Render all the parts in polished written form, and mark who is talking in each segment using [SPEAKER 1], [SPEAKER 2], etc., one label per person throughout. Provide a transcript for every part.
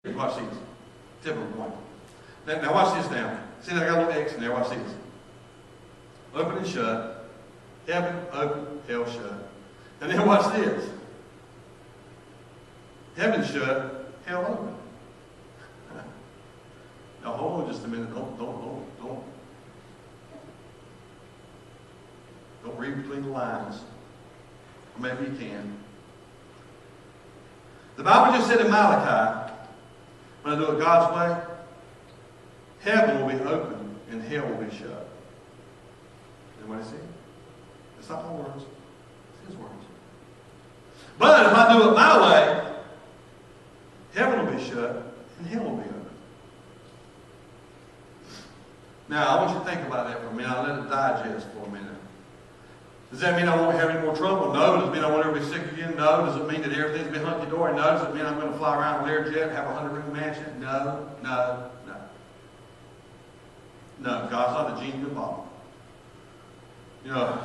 [SPEAKER 1] Watch these. Typical point. Now watch this now. See, I got a little X in there. Watch this. Open and shut. Heaven open, hell shut. And then watch this. Heaven shut, hell open. Now hold on just a minute. Don't read between the lines. Or maybe you can. The Bible just said in Malachi, when I do it God's way, heaven will be open and hell will be shut. Anybody see? It's not my words. It's His words. But if I do it my way, heaven will be shut and hell will be open. Now, I want you to think about that for a minute. I'll let it digest for a minute. Does that mean I won't have any more trouble? No. Does it mean I won't ever be sick again? No. Does it mean that everything's been hunky-dory? No. Does it mean I'm going to fly around with Learjet and have a 100-room mansion? No. No, God's not a genie in the bottle. You know,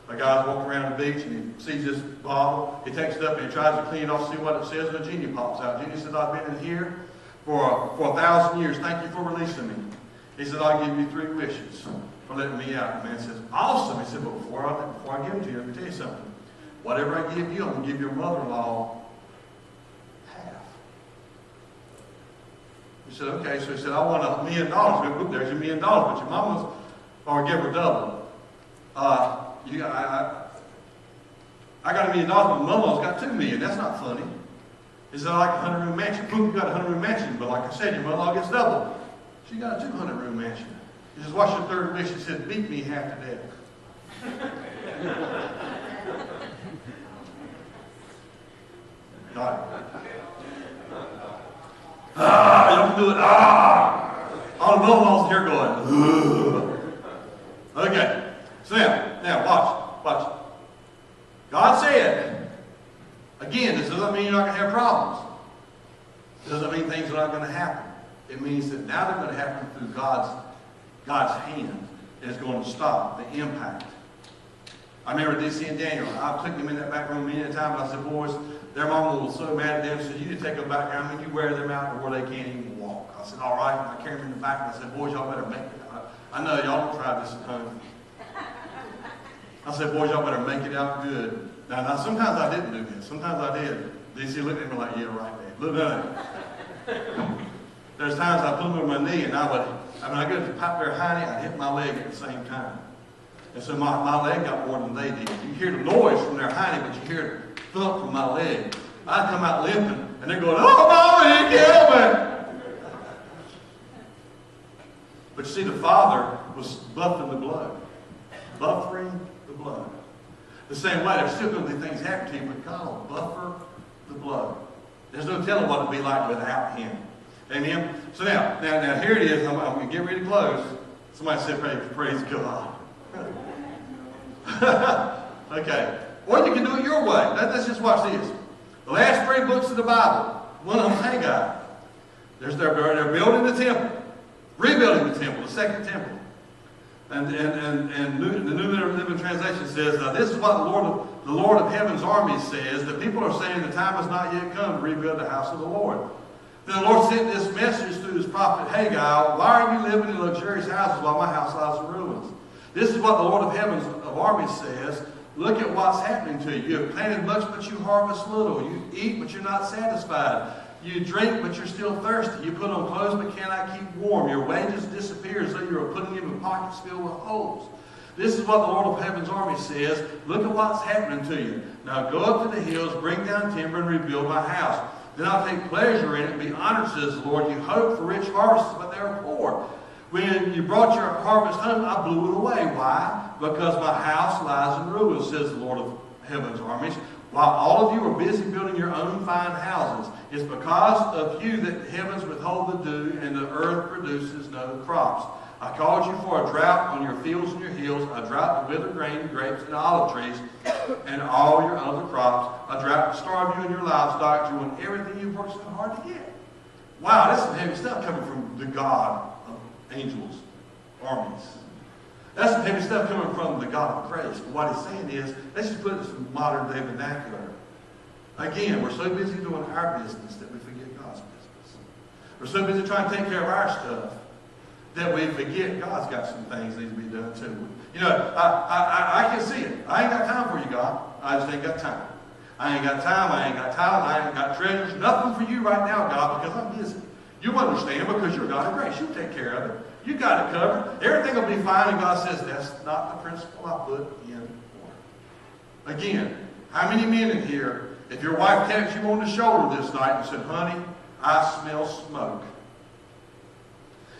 [SPEAKER 1] a guy's walking around the beach and he sees this bottle. He takes it up and he tries to clean it off, see what it says, and a genie pops out. The genie says, I've been in here for 1,000 years. Thank you for releasing me. He said, I'll give you 3 wishes for letting me out. The man says, awesome. He said, but before I give them to you, let me tell you something. Whatever I give you, I'm going to give your mother-in-law half. He said, okay. So he said, I want $1 million. There's $1 million, but your mama's, or give her double. I got $1 million, but my mama's got $2 million. That's not funny. He said, I like a 100-room mansion. Boom, you got a 100-room mansion, but like I said, your mother-in-law gets double. She got a 200-room mansion. He says, what's your third wish? He said, beat me half to death. You don't do it. All the mother-in-laws here going, ugh. Okay. So now watch. God said, again, this doesn't mean you're not going to have problems. It doesn't mean things are not going to happen. It means that now they're going to happen through God's hand, and it's going to stop the impact. I remember DC and Daniel. I took them in that back room many a time, and I said, boys, their mama was so mad at them. She said, you need to take them back there. I mean, you wear them out to where they can't even walk. I said, all right. And I carried them in the back, and I said, boys, y'all better make it. I know y'all don't try this at home. I said, boys, y'all better make it out good. Now, sometimes I didn't do this. Sometimes I did. DC looked at me like, yeah, right there. Look at it. There's times I put them on my knee, and I go to pop their hiney, I'd hit my leg at the same time. And so my leg got more than they did. You hear the noise from their hiney, but you hear the thump from my leg. I'd come out limping, and they're going, oh, Mama, you killed me. But you see, the Father was buffing the blood. Buffering the blood. The same way, there's still going to be things happen to you, but God will buffer the blood. There's no telling what it'd be like without Him. Amen? So now here it is. I'm going to get ready to close. Somebody said, praise God. Okay. Or you can do it your way. Let's just watch this. The last 3 books of the Bible, one of them Haggai. They're building the temple. Rebuilding the temple, the second temple. And the New Living Translation says, this is what the Lord of Heaven's armies says. The people are saying the time has not yet come to rebuild the house of the Lord. Then the Lord sent this message through His prophet Haggai. Why are you living in luxurious houses while my house lies in ruins? This is what the Lord of Heaven's armies says. Look at what's happening to you. You have planted much, but you harvest little. You eat, but you're not satisfied. You drink, but you're still thirsty. You put on clothes, but cannot keep warm. Your wages disappear as though you are putting them in pockets filled with holes. This is what the Lord of Heaven's army says. Look at what's happening to you. Now go up to the hills, bring down timber, and rebuild my house. Then I'll take pleasure in it and be honored, says the Lord. You hope for rich harvests, but they are poor. When you brought your harvest home, I blew it away. Why? Because my house lies in ruins, says the Lord of Heaven's armies. While all of you are busy building your own fine houses, it's because of you that the heavens withhold the dew and the earth produces no crops. I called you for a drought on your fields and your hills, a drought to wither grain, grapes, and olive trees, and all your other crops, a drought to starve you and your livestock, to ruin everything you've worked so hard to get. Wow, that's some heavy stuff coming from the God of angels, armies. That's some heavy stuff coming from the God of grace. But what he's saying is, let's just put it in some modern day vernacular. Again, we're so busy doing our business that we forget God's business. We're so busy trying to take care of our stuff that we forget God's got some things that need to be done too. You know, I can see it. I ain't got time for you, God. I just ain't got time. I ain't got time. I ain't got talent. I ain't got treasures. Nothing for you right now, God, because I'm busy. You understand because you're God of grace. You take care of it. You got it covered. Everything will be fine. And God says, that's not the principle I put in order. Again, how many men in here, if your wife taps you on the shoulder this night and said, honey, I smell smoke.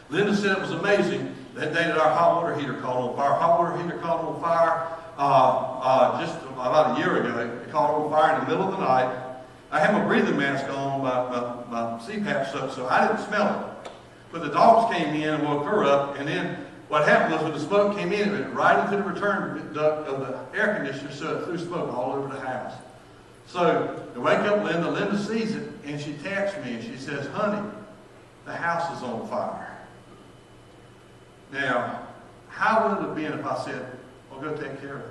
[SPEAKER 1] Linda said it was amazing that day that our hot water heater caught on fire. Hot water heater caught on fire just about a year ago. It caught on fire in the middle of the night. I had my breathing mask on, my CPAP stuff, so I didn't smell it. But the dogs came in and woke her up, and then what happened was when the smoke came in, it went right into the return duct of the air conditioner, so it threw smoke all over the house. So I wake up Linda. Linda sees it, and she taps me, and she says, honey, the house is on fire. Now, how would it have been if I said, well, go take care of it?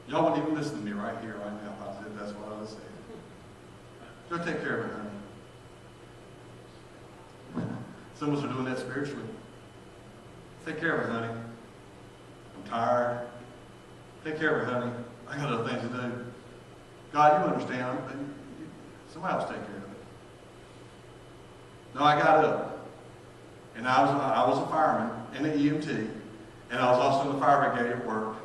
[SPEAKER 1] Y'all wouldn't even listen to me right here, right now, if I said that's what I was saying. Go take care of it, honey. Some of us are doing that spiritually. Take care of it, honey. I'm tired. Take care of it, honey. I got other things to do. God, you understand. Somebody else take care of it. No, I got up. And I was a fireman in the EMT. And I was also in the fire brigade at work.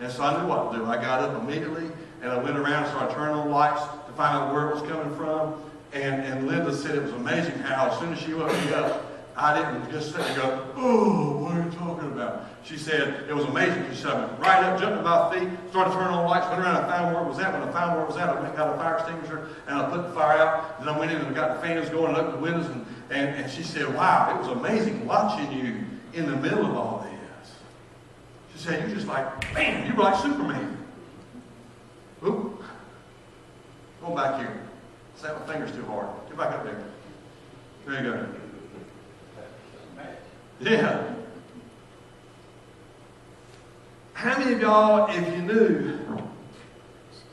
[SPEAKER 1] And so I knew what to do. I got up immediately, and I went around and started turning on lights to find out where it was coming from. And Linda said it was amazing how as soon as she woke me up, I didn't just sit there and go, oh, what are you talking about? She said it was amazing. She said I went right up, jumped about feet, started turning on lights, went around and found where it was at. When I found where it was at, I got a fire extinguisher, and I put the fire out. Then I went in and got the fans going and opened the windows. And she said, wow, it was amazing watching you in the middle of all this. She said, you're just like, bam, you were like Superman. Oop. Go back here. Snap my fingers too hard. Get back up there. There you go. Yeah. How many of y'all, if you knew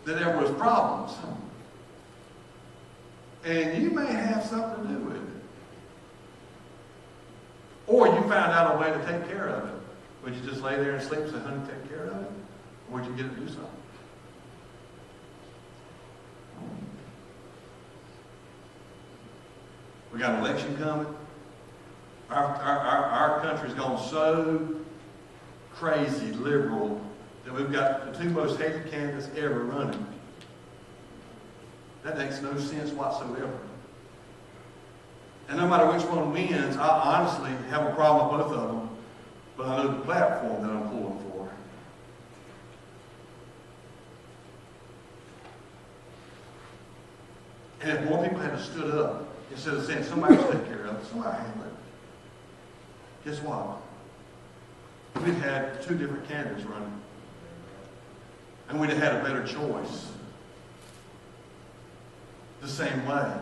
[SPEAKER 1] that there was problems, and you may have something to do with it, or you found out a way to take care of it, would you just lay there and sleep and say, honey, take care of it? Or would you get it to do something? We got an election coming. Our country's gone so crazy liberal that we've got the two most hated candidates ever running. That makes no sense whatsoever. And no matter which one wins, I honestly have a problem with both of them. But I know the platform that I'm pulling for. And if more people had stood up, instead of saying somebody else take care of it, somebody handle it, guess what? We'd had two different candidates running. And we'd have had a better choice. The same way.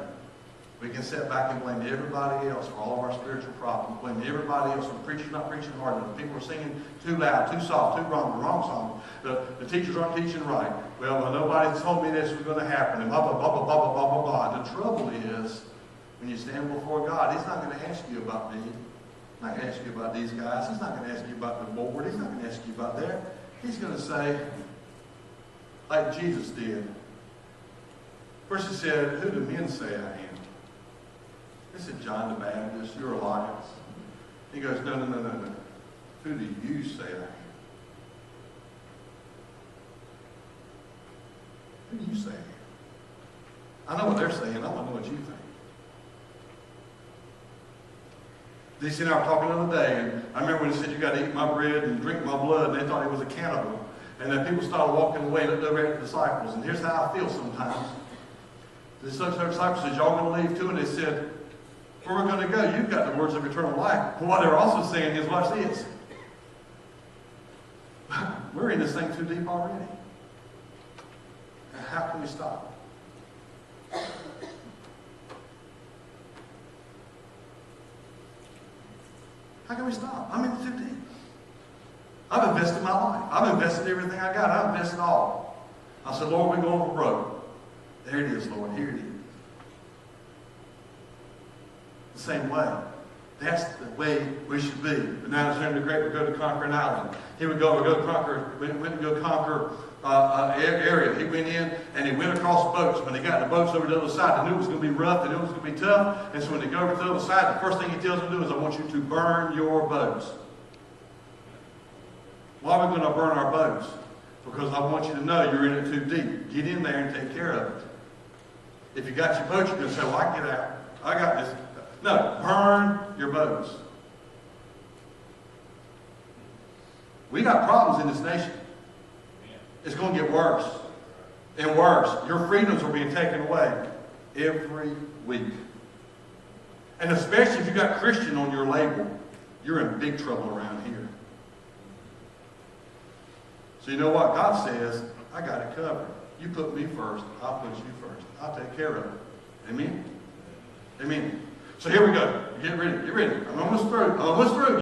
[SPEAKER 1] We can sit back and blame everybody else for all of our spiritual problems. Blame everybody else for preachers not preaching hard enough. People are singing too loud, too soft, too wrong, the wrong song. The teachers aren't teaching right. Well, nobody told me this was going to happen. And blah, blah, blah, blah, blah, blah, blah, blah. The trouble is, when you stand before God, He's not going to ask you about me. He's not going to ask you about these guys. He's not going to ask you about the board. He's not going to ask you about that. He's going to say, like Jesus did. First He said, who do men say I am? They said, John the Baptist, you're Elias. He goes, no. Who do you say I am? Who do you say I am? I know what they're saying. I want to know what you think. DC and I were talking the other day, and I remember when he said, you got to eat my bread and drink my blood, and they thought he was a cannibal. And then people started walking away and looked over at the disciples. And here's how I feel sometimes. The disciples said, y'all going to leave too? And they said, where we're going to go, you've got the words of eternal life. But what they're also saying is, watch this. We're in this thing too deep already. How can we stop? How can we stop? I'm in too deep. I've invested my life. I've invested everything I got. I've invested all. I said, Lord, we're going for broke. There it is, Lord. Here it is. The same way. That's the way we should be. But now Alexander the Great would go to conquer an island. He would go to conquer area. He went in and he went across the boats. When they got the boats over to the other side, they knew it was going to be rough, they knew it was going to be tough. And so when they go over to the other side, the first thing he tells them to do is, I want you to burn your boats. Why are we going to burn our boats? Because I want you to know you're in it too deep. Get in there and take care of it. If you got your boat, you're going to say, well, I can get out. I got this. No, burn your boats. We got problems in this nation. It's going to get worse and worse. Your freedoms are being taken away every week. And especially if you got Christian on your label, you're in big trouble around here. So you know what? God says, I got it covered. You put me first, I'll put you first. I'll take care of it. Amen? Amen. So here we go. Get ready. Get ready. I'm almost through.